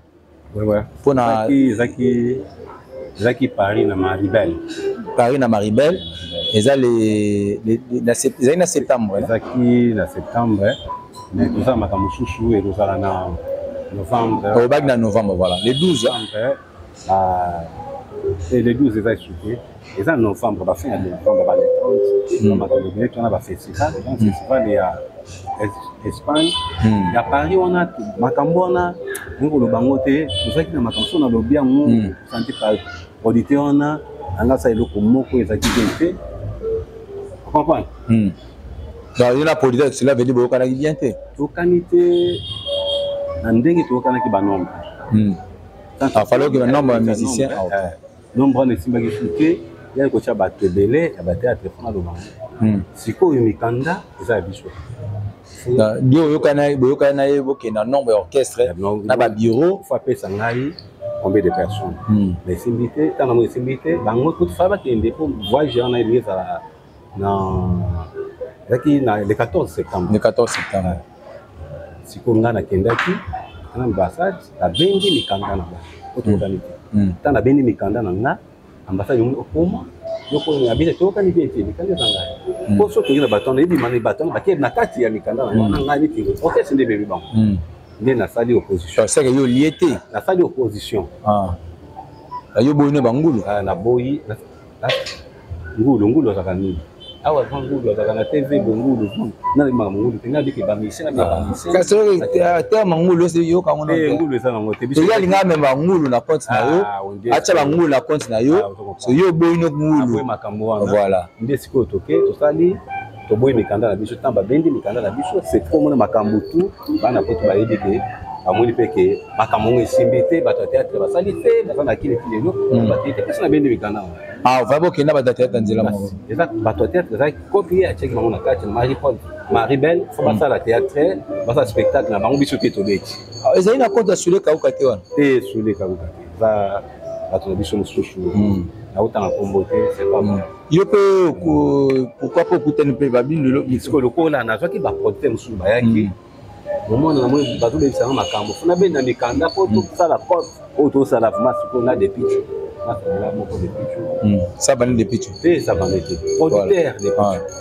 Speaker 1: ouais
Speaker 3: pour na
Speaker 1: Zaki Paris na Maribel
Speaker 3: et ça les na septembre
Speaker 1: Zaki na septembre mais tout ça makambo chouchou et tout ça na novembre.
Speaker 3: Au bac de novembre, voilà. Le 12.
Speaker 1: Et le 12, c'est shooté. Et ça, novembre, on va faire le novembre, on va faire festival. Un festival, il y a Espagne. Il y a Paris, on a Macambona, on a Bangote. C'est ça qui est Macambo, on a le bien, on santé par auditeur, on a ça, il y a le moko, les activités. Vous comprenez?
Speaker 3: Donc, il y a la politique, cela veut dire que vous avez bien été.
Speaker 1: Ndenge tokana ki ba nombre
Speaker 3: falloir que nombre de musiciens
Speaker 1: nombre ne simba ki shooter ya ko cha ba tebele ya ba théâtre fona lo bango siko yimikanda eza biso
Speaker 3: dio yokana boke na nombre orchestre na ba bureau
Speaker 1: faut pesa ngai combien de personnes mais simbité tant na simbité bango tout fa ba kende pour voyager na ilisa na le 14 septembre siko ngana kendaki na ambassade la bendi mikanda na ba otokanite tana bendi mikanda na nga ambassade yo okoma yoko ya bile toka ni bete mikanda zanga ko so to ina baton ebi mani baton ba ke na kati ya mikanda na nga ni tingo OK c'est des bébés bon nde na sali opposition
Speaker 3: c'est que yo liété
Speaker 1: na sali opposition
Speaker 3: yo boyine bangulu
Speaker 1: na boyi ngulu zakani awa ngulu zakana TV ngulu na ngulu tenga biki ba mission na mission
Speaker 3: ka so te mangulu se yo ka ngona
Speaker 1: ngulu sana ngote
Speaker 3: biso ya linga memba ngulu na compte na yo acha ba ngulu na compte na yo so yo boyine ngulu voilà
Speaker 1: nde siko toke to sali to boyi mikanda na biso tamba bendi mikanda na biso c'est trop mona makambo tout bana poto ba yebike amoni peke makambo ngesimbite bato théâtre basali te bazana kile yo batete pesa na bendi mikanda
Speaker 3: va boke na bato théâtre nzela mo
Speaker 1: eza bato théâtre za copier a check bango na kati Maribel faut basa la théâtre basa spectacle na bango biso te to beti
Speaker 3: ezali na compte sur le kauka te wana
Speaker 1: te sur le kauka za bato biso mususu na utanga kombote c'est pas bon
Speaker 3: yo pe pourquoi pas kutana pe babilo
Speaker 1: misiko lokola na zaki ba protéger mususu bayaki momona na moi bato be sana makambo funa be na mikanda po to sala porte auto sala masiko na de pitch na sala moko de pitch
Speaker 3: ça bani de pitch
Speaker 1: ça bani de producteur de pitch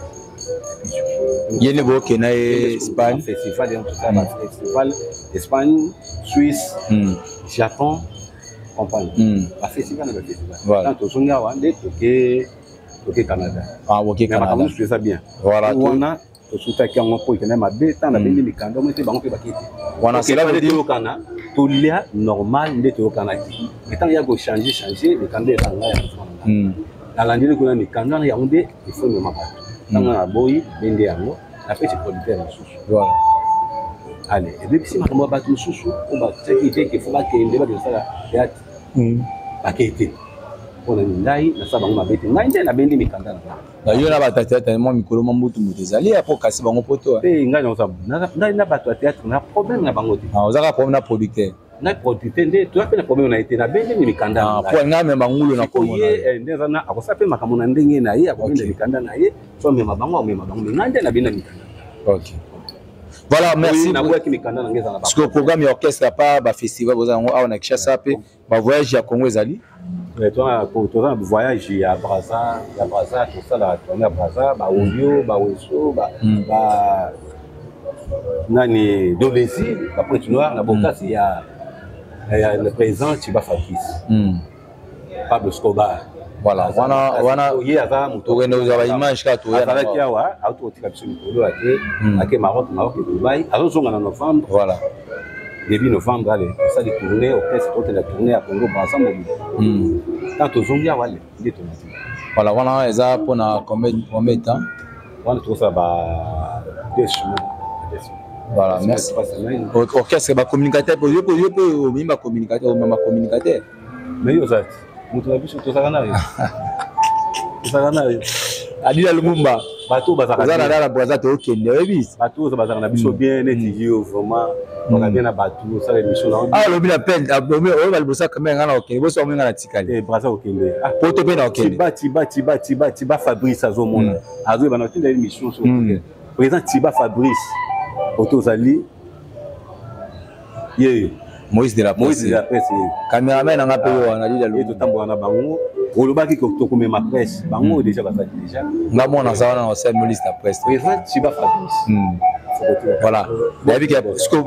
Speaker 3: yene boke na Espagne
Speaker 1: festival en tout ça festival Espagne Suisse Japon comprendre la festival na festival tant to songa wande toke Canada
Speaker 3: ok Canada
Speaker 1: mais c'est ça bien
Speaker 3: voilà
Speaker 1: on to suta ki ngo po ikena mabe tant na bendi mikanda mo te bango pe bakiti
Speaker 3: wana c'est là veut dire
Speaker 1: kana to lia normal nde to kana ki etant ya go changer mikanda ya ngaya na landile kuna mikanda ya onde il faut me mabato tanga boyi bendi yango na petit producteur mususu
Speaker 3: voilà
Speaker 1: allez et puis si makambo bato mususu on ba tsaki te ke fola ke ndeba de sala ya bakiti on a ndai na saba ngoma beti ngai nde na bendi mikanda
Speaker 3: na yo na batata tellement mikolo mambutu mutezali apo kasi bango poto
Speaker 1: te ngai na bato théâtre na problème na bango te
Speaker 3: ozaka problème na producteur
Speaker 1: na producteur nde to apena problème na été na bendi mikanda
Speaker 3: po nga memba ngulu na
Speaker 1: komo ye ndeza na akosape makambo na ndenge na ye akobenda mikanda na ye so mema bango ngai nde na bendi mikanda
Speaker 3: OK Voilà, merci.
Speaker 1: Parce
Speaker 3: que le programme et orchestre n'a pas un festival, on a Kinshasa, un voyage à Congo Ezali.
Speaker 1: Un voyage à Brazza, tout ça, la tournée à Brazza, Oyo, Oeso, Nani Dolesi, après tu noir, la Bocas, il y a le président Chiba Fabrice, Pablo Escobar.
Speaker 3: Voilà, voilà, il y a une image qui a été voilà.
Speaker 1: Début novembre, allez, ça de tourner, orchestre, la tournée à Congo, ensemble. Quand aux zombies,
Speaker 3: voilà, voilà, ça pendant combien de temps?
Speaker 1: On trouve ça 2 semaines.
Speaker 3: Voilà, merci. Orchestre, communicateur, pour communicateur.
Speaker 1: Mais il y a tout ça.
Speaker 3: Adila Lumumba.
Speaker 1: Bateau bazar
Speaker 3: la Brazza to okende webis.
Speaker 1: Bateau bazar na biso bien neti yo vraiment. On a bien na bateau ça l'émission là.
Speaker 3: Ah lobi la peine, on va le bosser quand même ngana okende. Boso ngana tikali.
Speaker 1: Eh Brazza okende. Ah
Speaker 3: poto pe na okende.
Speaker 1: Tiba Fabrice azomona. Azo ba na tinda émission sur. Président Tiba Fabrice. Poto zali. Ye
Speaker 3: Moïse de la presse. Caméraman en a payé on a dit la
Speaker 1: to tambo na bango. Olobaki ko to komema presse. Bango déjà bazali déjà.
Speaker 3: Ngamo na za na osel Moïse de la presse.
Speaker 1: Président Tiba Fabrice.
Speaker 3: Voilà. David parce que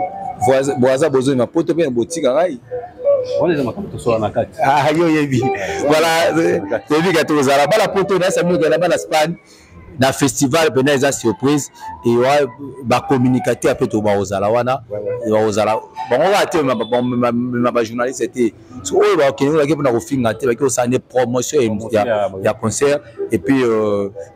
Speaker 3: Boaza besoin ma poto pe botika ngai.
Speaker 1: On est dans ma so na kati.
Speaker 3: Ah yo yebi. Voilà, David ka to za la bala poto na sa mo na bala Espagne. Na festival pendant les surprises et ba communicateur après to ba ozala wana ba ozala bon on va te ma journaliste était so o ba kenu la ke na ko finga te ba ke o sa ne promotion ya concert et puis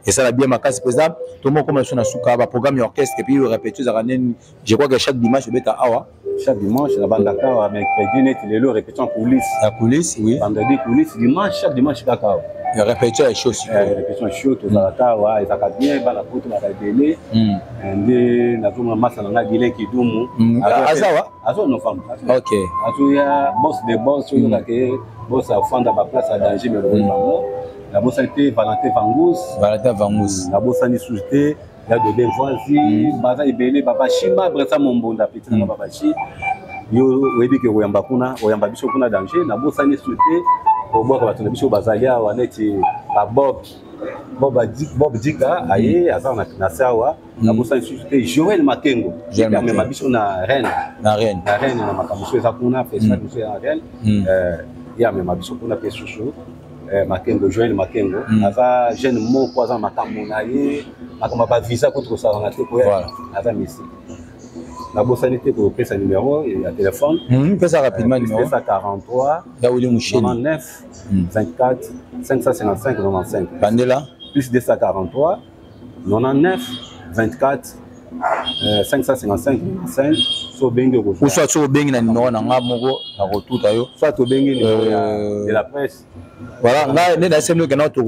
Speaker 3: et ça la bien ma casse président tout le monde commence na suka ba programme orchestre et puis répéter za ranen je crois que chaque dimanche beta awa
Speaker 1: chaque dimanche la bande Dakar mercredi net les répétition coulisses
Speaker 3: la coulisse oui
Speaker 1: vendredi coulisses dimanche chaque dimanche Dakar.
Speaker 3: Il répétition est chaud aussi.
Speaker 1: Répétition chaud aux Dakar et ça va bien ba la photo la délai et na zuma massa na Guilin Kidumu
Speaker 3: azawa
Speaker 1: azo no femme.
Speaker 3: OK.
Speaker 1: Azo ya boss de boss yo la ke boss a fanda ba place à danger mais vraiment la boss était Valentin Vangous la boss ni souté ya de Benvoisi baza ibele baba Shima Bressa Mombonda petit na baba Shi yo webi ke oyamba biso kuna danger na boss ni souté au bord de la biso bazalia wa neti ba Bob Dika aye asa na sawa na bossa suscité Joël Makengo mais ma biso na reine na makamuso eza kuna festival biso ya reine ya mais ma biso kuna pe susu Makengo Joël Makengo asa jeune moko asa makambo na ye makamba ba visa contre ça na te ko ya asa misi la bossa n'était pour prendre numéro et à téléphone
Speaker 3: fais ça rapidement numéro
Speaker 1: 43 99 24 555 95
Speaker 3: Bandela
Speaker 1: plus 243 99 24 555 95 so bengi
Speaker 3: ou soit so bengi na numéro na nga moko na retour tayo
Speaker 1: soit to bengi de la presse
Speaker 3: voilà nga ne na semlo kana to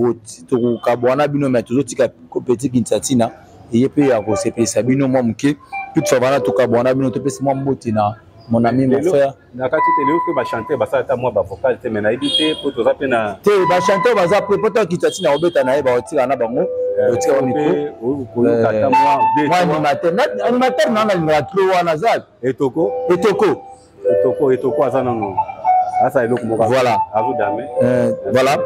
Speaker 3: kabwana bino mais toujours tika petit kinsatina et puis ya ko sepesa bino mo muke toute fois voilà to kabwana bino to pesa mo mbote na mon ami mon frère
Speaker 1: na kati tele ko ba chanter ba sata moi ba vocal te mais na ibité pour to zapena
Speaker 3: te ba chanter ba za pour to kinsatina obeta na ba otira na bango otira micro
Speaker 1: ko kata moi
Speaker 3: animateur na na tro wana za
Speaker 1: etoko azana no asa eloko moko
Speaker 3: voilà
Speaker 1: azudame
Speaker 3: voilà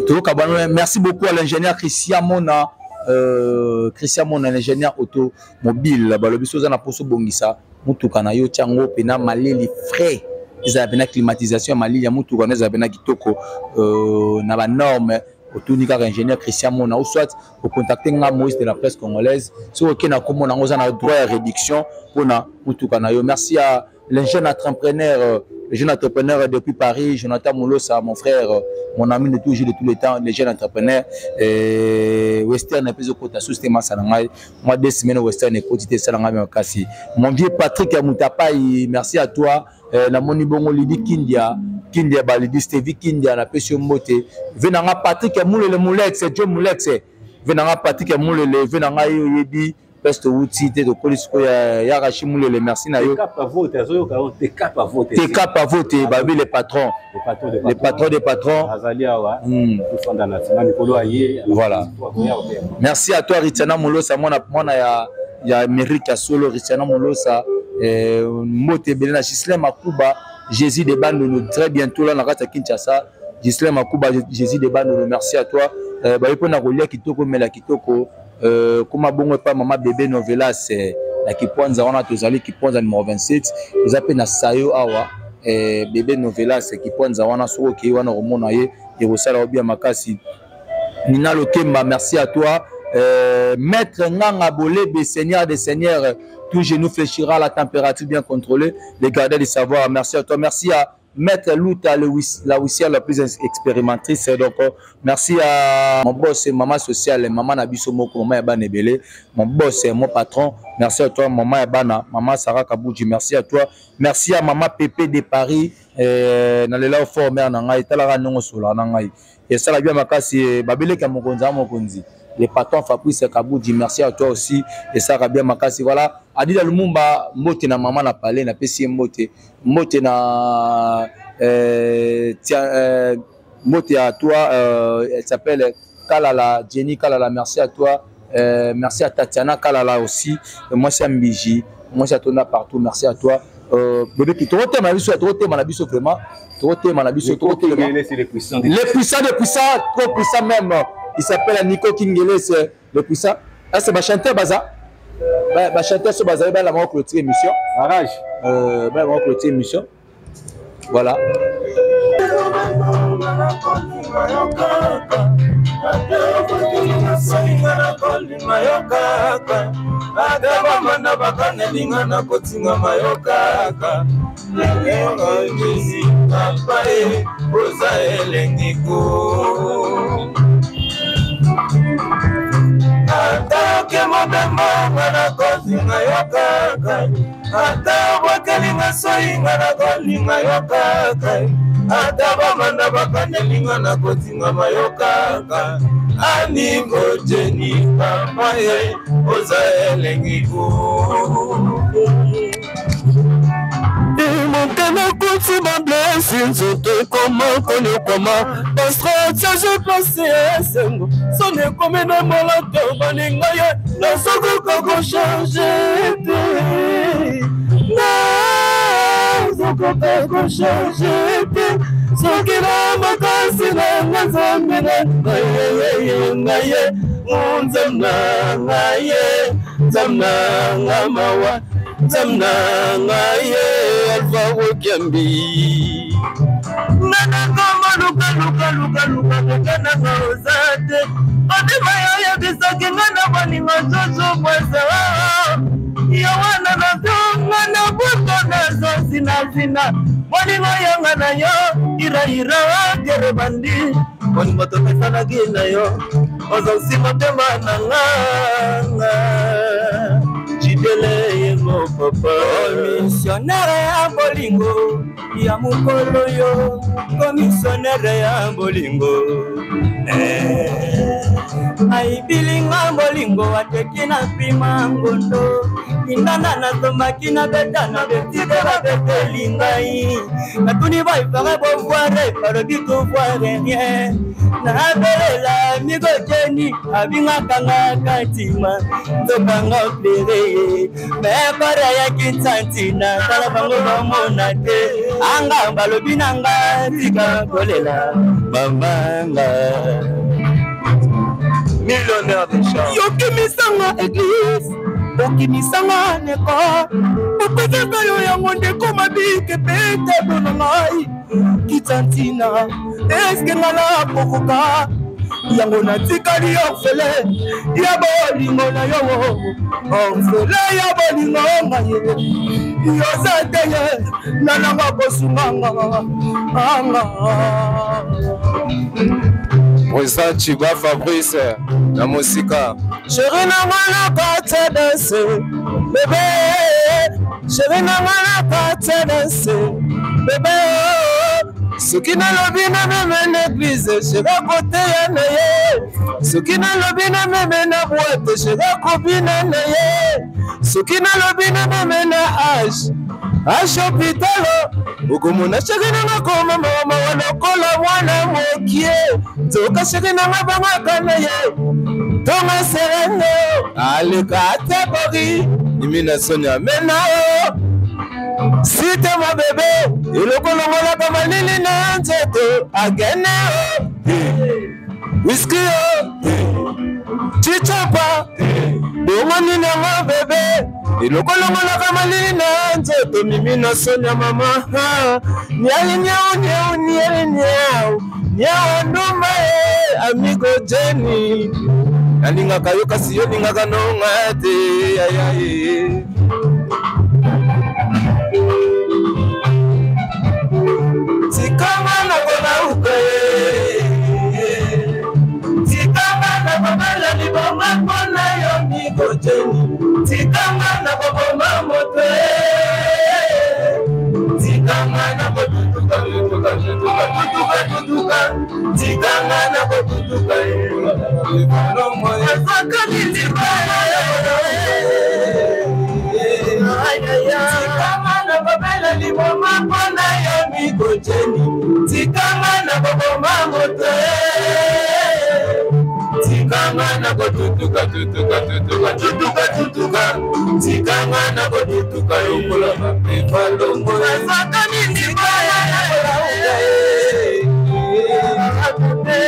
Speaker 3: to kabwana merci beaucoup à l'ingénieur Christian Mona l'ingénieur automobile balobi soza na poso bongisa mutuka na yo tiango pena maleli frais ils avaient na climatisation malili ya mutuka na avaient na kitoko na ba norme autonika ingénieur Christian Mona ou soit au contacter nga Moïse de la presse congolaise so OK na komona ngoza na droit à réduction pona mutuka na yo. Merci à le jeune entrepreneur depuis Paris, Jonathan Moulosa, mon frère, mon ami de toujours de tous les temps, les jeunes entrepreneurs. Western est côté système Salangai. Moi 2 semaines Western est côté Salangai Kasi. Mon vieux Patrick Amutapai, merci à toi. Na moni bongo Lidi Kindia Balidi Stevie Kindia na Pesio Mote. Venanga Patrick Moulele Moulex, Joe Moulex. Venanga Patrick Moulele, venanga Yebi. Peste outil de police ko ya Rachimulele merci na yo te cap à voter babi les patrons des patrons
Speaker 1: azalia wa fondana national nikolo aye
Speaker 3: voilà merci à toi Ritiana Moulosa mona ya il y a Méric Solo, Richana Molosa, Mote Belena, Gislain Makuba, Jésus de Bandolo, très bientôt là, on a Kinshasa, Gislain Makuba, Jésus de Bandolo, merci à toi. Pour na kolia kitoko mela kitoko, comme bon pas maman bébé Novelas, la Kiponza, on a tozali Kiponza numéro 27, vous appelez na Sayo Awa, bébé Novelas, Kiponza, on a soro ki wana romona ye, Yerosala Obia Makasi. Nina Lokemba, merci à toi. Maître Nganga Bolebe, Seigneur des Seigneurs, tout genou fléchira, la température bien contrôlée, les gardiens du savoir, merci à toi. Merci à Maître Louta, la huissière la plus expérimentatrice. Donc, merci à mon boss et maman sociale, maman Nabiso Moko, maman Yabane Ebele, mon boss et mon patron. Merci à toi, maman Yabana, maman Sarah Kabouji, merci à toi. Merci à maman Pépé de Paris, dans les laos fort mère Nangai, Talara Nongo Sola Nangai. Et ça, la bien Makasi, Babele Kamokonza Mokonzi. Les patrons Fabrice Kabouji, merci à toi aussi. Et ça, Rabia Makasi, voilà. Adida Lumumba, Mote na maman na palais, na PC Mote. Mote na. Mote à toi, elle s'appelle Kalala, Jenny Kalala, merci à toi. Merci à Tatiana Kalala aussi. Moi, c'est Mbiji. Moi, c'est Tona partout, merci à toi. Bébé qui trop t'aime, vraiment. Trop t'aime,
Speaker 1: les puissants,
Speaker 3: trop puissants même. Il s'appelle Nico Kingele, c'est le puissant. Ah, c'est ma chanteur Baza. Ma chanteur sur Baza, la maman clôture émission.
Speaker 1: Arrage.
Speaker 3: La maman clôture émission. Voilà.
Speaker 5: Atake mobembo ngana kozinga yokaka ata wakelinga soinga na kolinga yokaka ata bamanda bakanelinga na kozinga mayokaka ani bojeni pamaye oza elengiku Montana kuti ma blessing zote comment connaît comment Pastrotien j'ai placé sengo sonne comme na molato baninga ye na soko kako changer na soko kako changer soki na makasi na ngazambe na ngaye unzamna ngaye zamna ngamawa zamna ngaye alfa wokiambi nana kama luka na ozate odima ya bisaki ngana baninga jojo mweza ya wana na zonga na buto na zosi na zina baninga yanga na yo ira gere bandi boni moto pesa na gina yo ozo motema na nganga jidele yengo papa missionnaire ya bolingo ya mukolo yo commissionnaire ya bolingo ai bilinga bolingo ateki na pima ngondo indana na tomaki na betana betide ba betelingai natuni ba ifare bo voir parodi to voir rien na belela migo jeni abinga kanga katima tobanga plere me para ya kintantina tala bango mona te anga balobi nanga tika kolela mamanga millionnaire de chant yoki misanga église yoki misanga neko opezaka yo yango ndeko mabike pete bono ngai kitantina eske ngala pokoka yango natikali orfele ya bolingo na yo orfele ya bolingo ngaye yoza teye nananga kosunganga anga Rosa Chiba Fabrice la musika chéri nanga kate danse bébé chéri nanga kate danse bébé soki nalobi na meme na église chéri kote ya na ye soki nalobi na meme na boite chéri kobina na ye soki nalobi na meme na age
Speaker 3: ashopitalo okomona sheke nanga koma mama walokola mwana mokie nzoka sheke nanga bangakana ye tonga sereno aleka atebori imina sonia menao site ma bebe ilokolongola kama nini na nzeto agene whisky chichapa dongo nina ma bebe ilokolongola kama nini na nzeto mimi na sonia mama nyali nyao ndumba amigo Jenny aninga kayoka siyo ninga kanonga te ayaye Tikama na kona ukaye Tikama na babala ni boma kona yo migo Jenny Tikama na boma mote Tikama na botutuka Tikama na botutuka Afaka nitibaya Tikama na babala ni boma kona yo migo Jenny Tikama na boma mote Tikama na botutuka Tikama na botutuka yokola mapepa longo Afaka nitibaya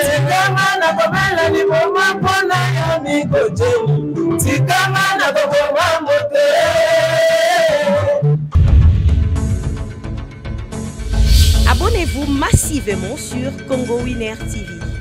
Speaker 3: Tikama na babala ni boma kona yo migo Jenny Tikama na boma mote
Speaker 2: Abonnez-vous massivement sur Congo Winner TV.